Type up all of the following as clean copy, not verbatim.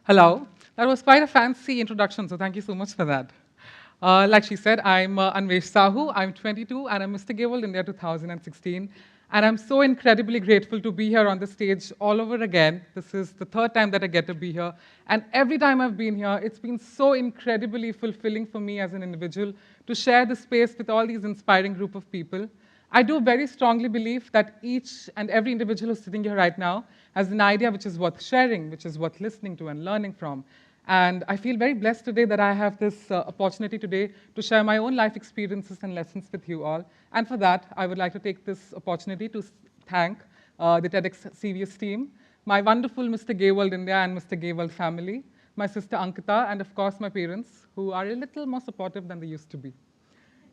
Hello. That was quite a fancy introduction, so thank you so much for that. Like she said, I'm Anwesh Sahoo. I'm 22, and I'm Mr. Gay World India 2016. And I'm so incredibly grateful to be here on the stage all over again. This is the third time that I get to be here. And every time I've been here, it's been so incredibly fulfilling for me as an individual to share the space with all these inspiring group of people. I do very strongly believe that each and every individual who's sitting here right now has an idea which is worth sharing, which is worth listening to and learning from. And I feel very blessed today that I have this opportunity today to share my own life experiences and lessons with you all. And for that, I would like to take this opportunity to thank the TEDxCVS team, my wonderful Mr. Gay World India and Mr. Gay World family, my sister Ankita, and of course my parents, who are a little more supportive than they used to be.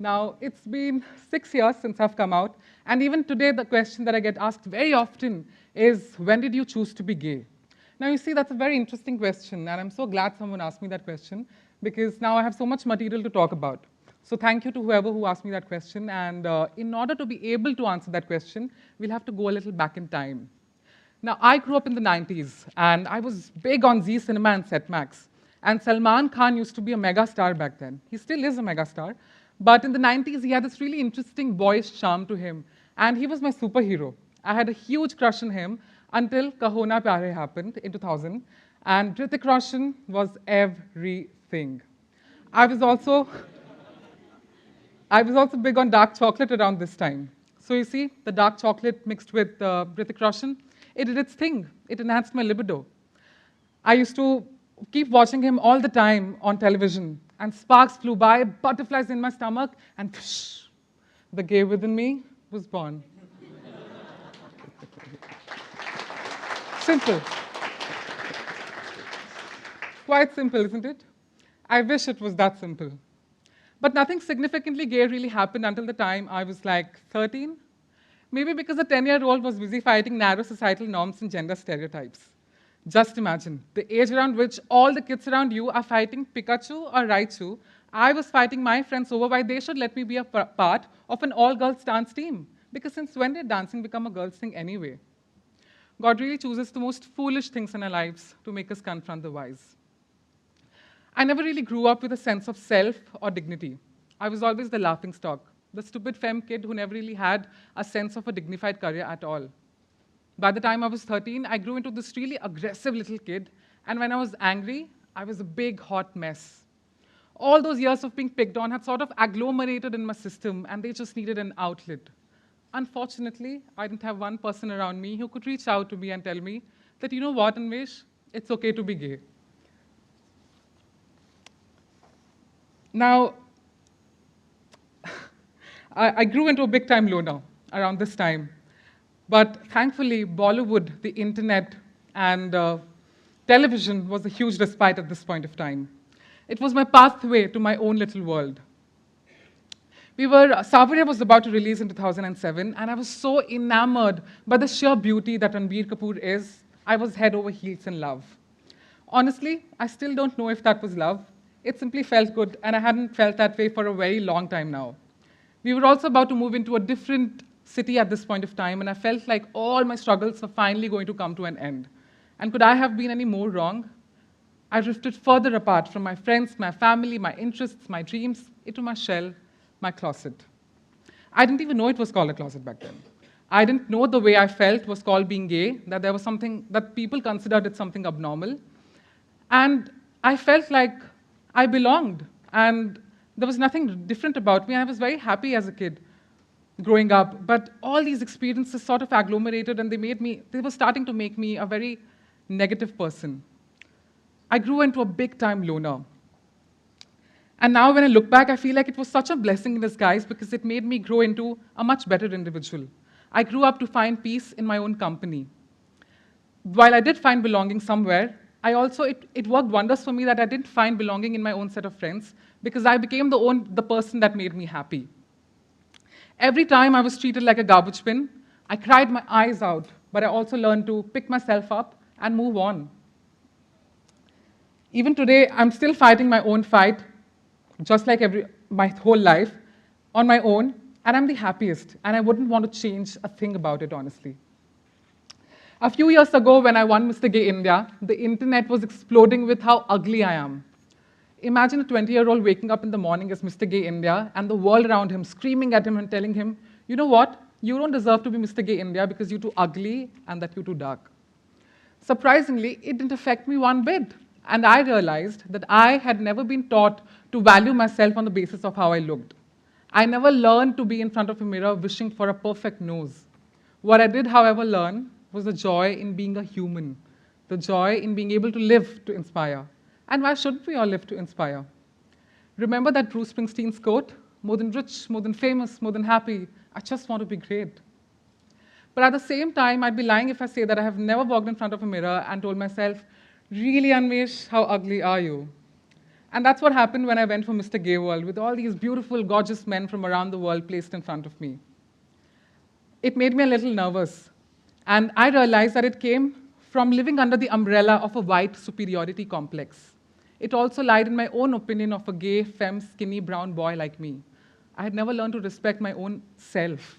Now, it's been 6 years since I've come out, and even today the question that I get asked very often is, when did you choose to be gay? Now, you see, that's a very interesting question, and I'm so glad someone asked me that question, because now I have so much material to talk about. So thank you to whoever who asked me that question, and in order to be able to answer that question, we'll have to go a little back in time. Now, I grew up in the 90s, and I was big on Zee Cinema and Setmax. And Salman Khan used to be a mega star back then. He still is a mega star. But in the 90s, he had this really interesting boyish charm to him. And he was my superhero. I had a huge crush on him until Kaho Na Pyare happened in 2000. And Hrithik Roshan was everything. I was also I was also big on dark chocolate around this time. So you see, the dark chocolate mixed with Hrithik Roshan, it did its thing. It enhanced my libido. I used to keep watching him all the time on television, and sparks flew by, butterflies in my stomach, and psh, the gay within me was born. Simple. Quite simple, isn't it? I wish it was that simple. But nothing significantly gay really happened until the time I was like 13. Maybe because a 10-year-old was busy fighting narrow societal norms and gender stereotypes. Just imagine, the age around which all the kids around you are fighting Pikachu or Raichu, I was fighting my friends over why they should let me be a part of an all-girls dance team. Because since when did dancing become a girls' thing anyway? God really chooses the most foolish things in our lives to make us confront the wise. I never really grew up with a sense of self or dignity. I was always the laughingstock, the stupid femme kid who never really had a sense of a dignified career at all. By the time I was 13, I grew into this really aggressive little kid, and when I was angry, I was a big, hot mess. All those years of being picked on had sort of agglomerated in my system, and they just needed an outlet. Unfortunately, I didn't have one person around me who could reach out to me and tell me that, you know what, Anwesh, it's okay to be gay. Now, I grew into a big-time loner around this time. But thankfully, Bollywood, the internet, and television was a huge respite at this point of time. It was my pathway to my own little world. Savarya was about to release in 2007, and I was so enamored by the sheer beauty that Ranbir Kapoor is, I was head over heels in love. Honestly, I still don't know if that was love. It simply felt good, and I hadn't felt that way for a very long time now. We were also about to move into a different city at this point of time, and I felt like all my struggles were finally going to come to an end. And could I have been any more wrong? I drifted further apart from my friends, my family, my interests, my dreams, into my shell, my closet. I didn't even know it was called a closet back then. I didn't know the way I felt was called being gay, that there was something, that people considered it something abnormal. And I felt like I belonged, and there was nothing different about me. I was very happy as a kid growing up, but all these experiences sort of agglomerated, and they were starting to make me a very negative person. I grew into a big-time loner. And now when I look back, I feel like it was such a blessing in disguise because it made me grow into a much better individual. I grew up to find peace in my own company. While I did find belonging somewhere, it worked wonders for me that I didn't find belonging in my own set of friends because I became the person that made me happy. Every time I was treated like a garbage bin, I cried my eyes out, but I also learned to pick myself up and move on. Even today, I'm still fighting my own fight, just like my whole life, on my own, and I'm the happiest, and I wouldn't want to change a thing about it, honestly. A few years ago, when I won Mr. Gay India, the internet was exploding with how ugly I am. Imagine a 20-year-old waking up in the morning as Mr. Gay India and the world around him screaming at him and telling him, you know what? You don't deserve to be Mr. Gay India because you're too ugly and that you're too dark. Surprisingly, it didn't affect me one bit. And I realized that I had never been taught to value myself on the basis of how I looked. I never learned to be in front of a mirror wishing for a perfect nose. What I did, however, learn was the joy in being a human, the joy in being able to live to inspire. And why shouldn't we all live to inspire? Remember that Bruce Springsteen's quote, more than rich, more than famous, more than happy, I just want to be great. But at the same time, I'd be lying if I say that I have never walked in front of a mirror and told myself, really, Anwesh, how ugly are you? And that's what happened when I went for Mr. Gay World, with all these beautiful, gorgeous men from around the world placed in front of me. It made me a little nervous. And I realized that it came from living under the umbrella of a white superiority complex. It also lied in my own opinion of a gay, femme, skinny, brown boy like me. I had never learned to respect my own self.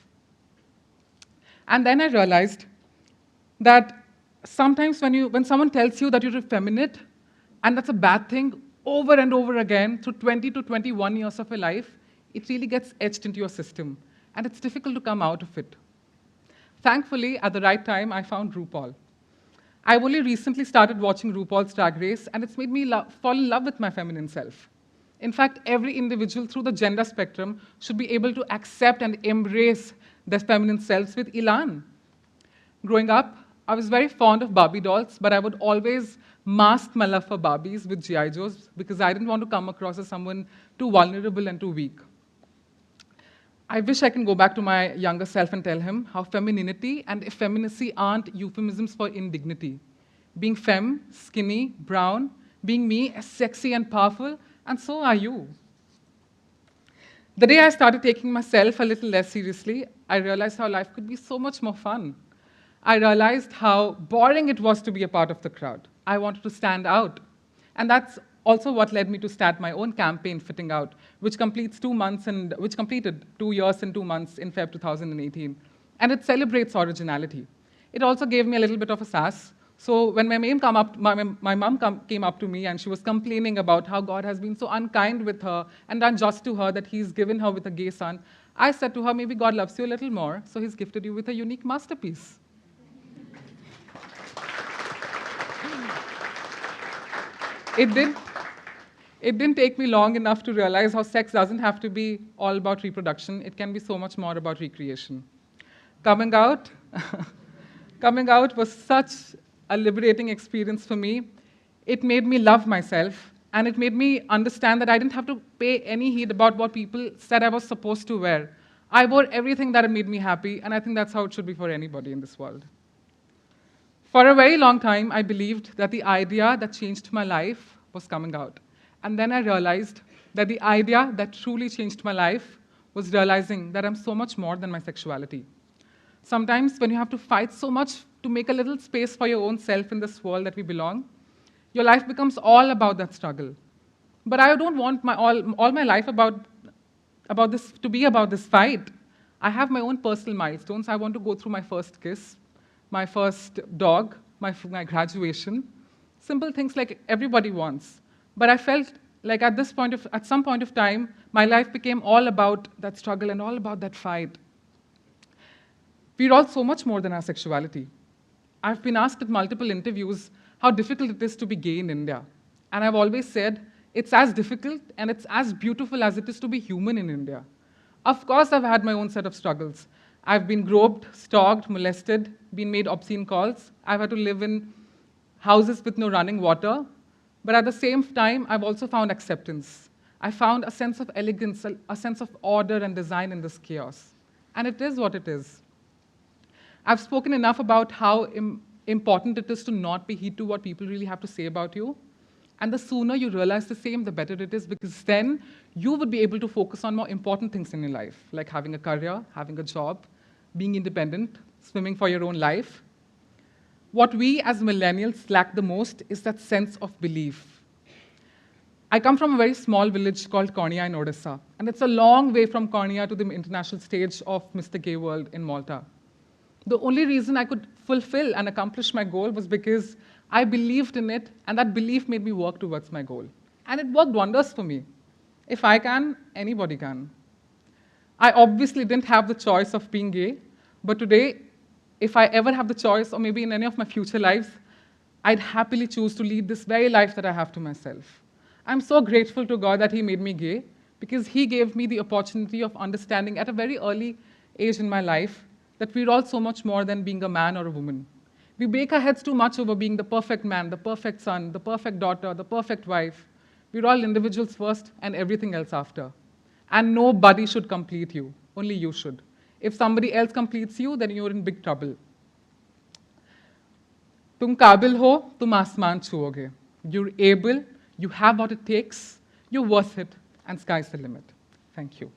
And then I realized that sometimes when someone tells you that you're effeminate, and that's a bad thing, over and over again through 20 to 21 years of your life, it really gets etched into your system, and it's difficult to come out of it. Thankfully, at the right time, I found RuPaul. I only recently started watching RuPaul's Drag Race, and it's made me fall in love with my feminine self. In fact, every individual through the gender spectrum should be able to accept and embrace their feminine selves with elan. Growing up, I was very fond of Barbie dolls, but I would always mask my love for Barbies with G.I. Joes because I didn't want to come across as someone too vulnerable and too weak. I wish I can go back to my younger self and tell him how femininity and effeminacy aren't euphemisms for indignity. Being femme, skinny, brown, being me is sexy and powerful, and so are you. The day I started taking myself a little less seriously, I realized how life could be so much more fun. I realized how boring it was to be a part of the crowd. I wanted to stand out. And that's also what led me to start my own campaign, Fitting Out, which completed 2 years and 2 months in Feb 2018. And it celebrates originality. It also gave me a little bit of a sass. So when my mom came up to me and she was complaining about how God has been so unkind with her and unjust to her that he's given her with a gay son, I said to her, maybe God loves you a little more, so he's gifted you with a unique masterpiece. It didn't take me long enough to realize how sex doesn't have to be all about reproduction. It can be so much more about recreation. Coming out was such a liberating experience for me. It made me love myself, and it made me understand that I didn't have to pay any heed about what people said I was supposed to wear. I wore everything that made me happy, and I think that's how it should be for anybody in this world. For a very long time, I believed that the idea that changed my life was coming out. And then I realized that the idea that truly changed my life was realizing that I'm so much more than my sexuality. Sometimes when you have to fight so much to make a little space for your own self in this world that we belong, your life becomes all about that struggle. But I don't want all my life about this to be about this fight. I have my own personal milestones. I want to go through my first kiss, my first dog, my graduation, simple things like everybody wants. But I felt like at some point of time, my life became all about that struggle and all about that fight. We're all so much more than our sexuality. I've been asked at multiple interviews how difficult it is to be gay in India. And I've always said, it's as difficult and it's as beautiful as it is to be human in India. Of course, I've had my own set of struggles. I've been groped, stalked, molested, been made obscene calls. I've had to live in houses with no running water. But at the same time, I've also found acceptance. I found a sense of elegance, a sense of order and design in this chaos. And it is what it is. I've spoken enough about how important it is to not be heed to what people really have to say about you. And the sooner you realize the same, the better it is, because then you would be able to focus on more important things in your life, like having a career, having a job, being independent, swimming for your own life. What we as millennials lack the most is that sense of belief. I come from a very small village called Kornia in Odisha, and it's a long way from Kornia to the international stage of Mr. Gay World in Malta. The only reason I could fulfill and accomplish my goal was because I believed in it, and that belief made me work towards my goal. And it worked wonders for me. If I can, anybody can. I obviously didn't have the choice of being gay, but today, if I ever have the choice, or maybe in any of my future lives, I'd happily choose to lead this very life that I have to myself. I'm so grateful to God that He made me gay, because He gave me the opportunity of understanding at a very early age in my life that we're all so much more than being a man or a woman. We break our heads too much over being the perfect man, the perfect son, the perfect daughter, the perfect wife. We're all individuals first and everything else after. And nobody should complete you, only you should. If somebody else completes you, then you're in big trouble. तुम काबिल हो, तुम आसमान छुओगे. You're able, you have what it takes, you're worth it, and sky's the limit. Thank you.